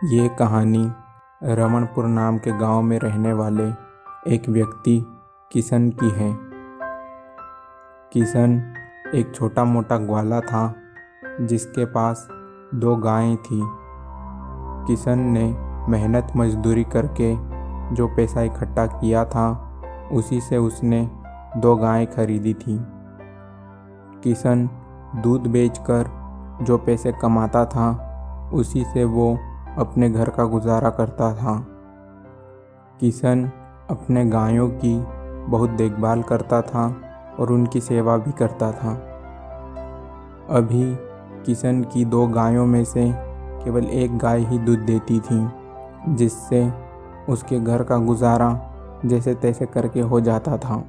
ये कहानी रमनपुर नाम के गांव में रहने वाले एक व्यक्ति किशन की है। किशन एक छोटा मोटा ग्वाला था जिसके पास 2 गायें थी। किशन ने मेहनत मजदूरी करके जो पैसा इकट्ठा किया था उसी से उसने 2 गायें खरीदी थी। किशन दूध बेचकर जो पैसे कमाता था उसी से वो अपने घर का गुजारा करता था। किशन अपने गायों की बहुत देखभाल करता था और उनकी सेवा भी करता था। अभी किशन की 2 गायों में से केवल 1 गाय ही दूध देती थी, जिससे उसके घर का गुजारा जैसे तैसे करके हो जाता था।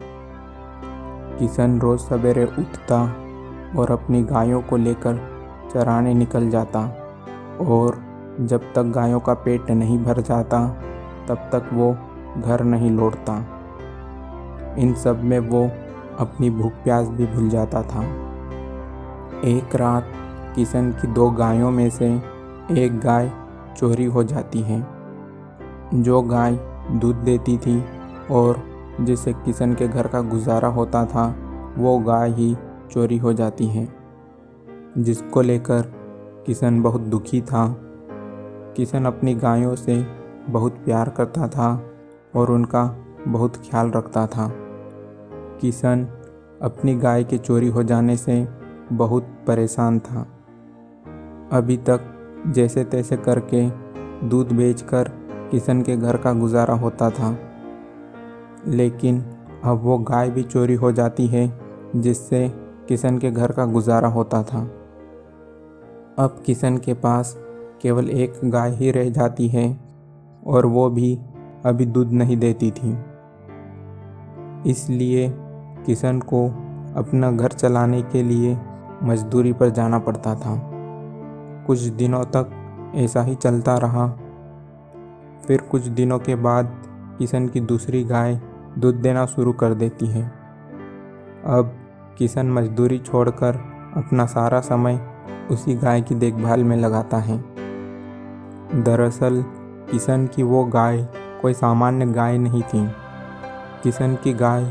किशन रोज़ सवेरे उठता और अपनी गायों को लेकर चराने निकल जाता और जब तक गायों का पेट नहीं भर जाता तब तक वो घर नहीं लौटता। इन सब में वो अपनी भूख प्यास भी भूल जाता था। एक रात किशन की 2 गायों में से 1 गाय चोरी हो जाती है। जो गाय दूध देती थी और जिससे किशन के घर का गुजारा होता था वो गाय ही चोरी हो जाती है, जिसको लेकर किशन बहुत दुखी था। किशन अपनी गायों से बहुत प्यार करता था और उनका बहुत ख्याल रखता था। किशन अपनी गाय के चोरी हो जाने से बहुत परेशान था। अभी तक जैसे तैसे करके दूध बेचकर किशन के घर का गुजारा होता था, लेकिन अब वो गाय भी चोरी हो जाती है जिससे किशन के घर का गुजारा होता था। अब किशन के पास केवल 1 गाय ही रह जाती है और वो भी अभी दूध नहीं देती थी। इसलिए किशन को अपना घर चलाने के लिए मजदूरी पर जाना पड़ता था। कुछ दिनों तक ऐसा ही चलता रहा। फिर कुछ दिनों के बाद किशन की दूसरी गाय दूध देना शुरू कर देती है। अब किशन मजदूरी छोड़कर अपना सारा समय उसी गाय की देखभाल में लगाता है। दरअसल किशन की वो गाय कोई सामान्य गाय नहीं थी। किशन की गाय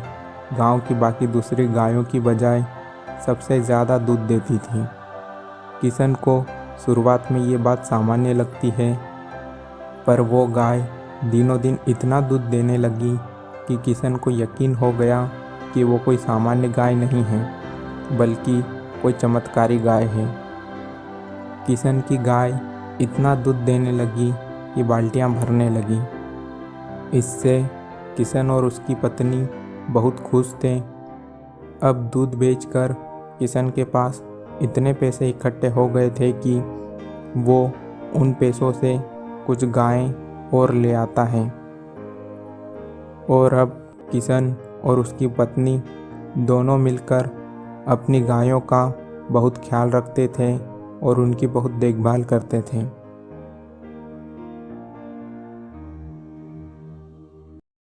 गांव की बाकी दूसरी गायों की बजाय सबसे ज़्यादा दूध देती थी। किशन को शुरुआत में ये बात सामान्य लगती है, पर वो गाय दिनों दिन इतना दूध देने लगी कि किशन को यकीन हो गया कि वो कोई सामान्य गाय नहीं है, बल्कि कोई चमत्कारी गाय है। किशन की गाय इतना दूध देने लगी कि बाल्टियां भरने लगी। इससे किशन और उसकी पत्नी बहुत खुश थे। अब दूध बेचकर किशन के पास इतने पैसे इकट्ठे हो गए थे कि वो उन पैसों से कुछ गायें और ले आता है। और अब किशन और उसकी पत्नी दोनों मिलकर अपनी गायों का बहुत ख्याल रखते थे और उनकी बहुत देखभाल करते थे।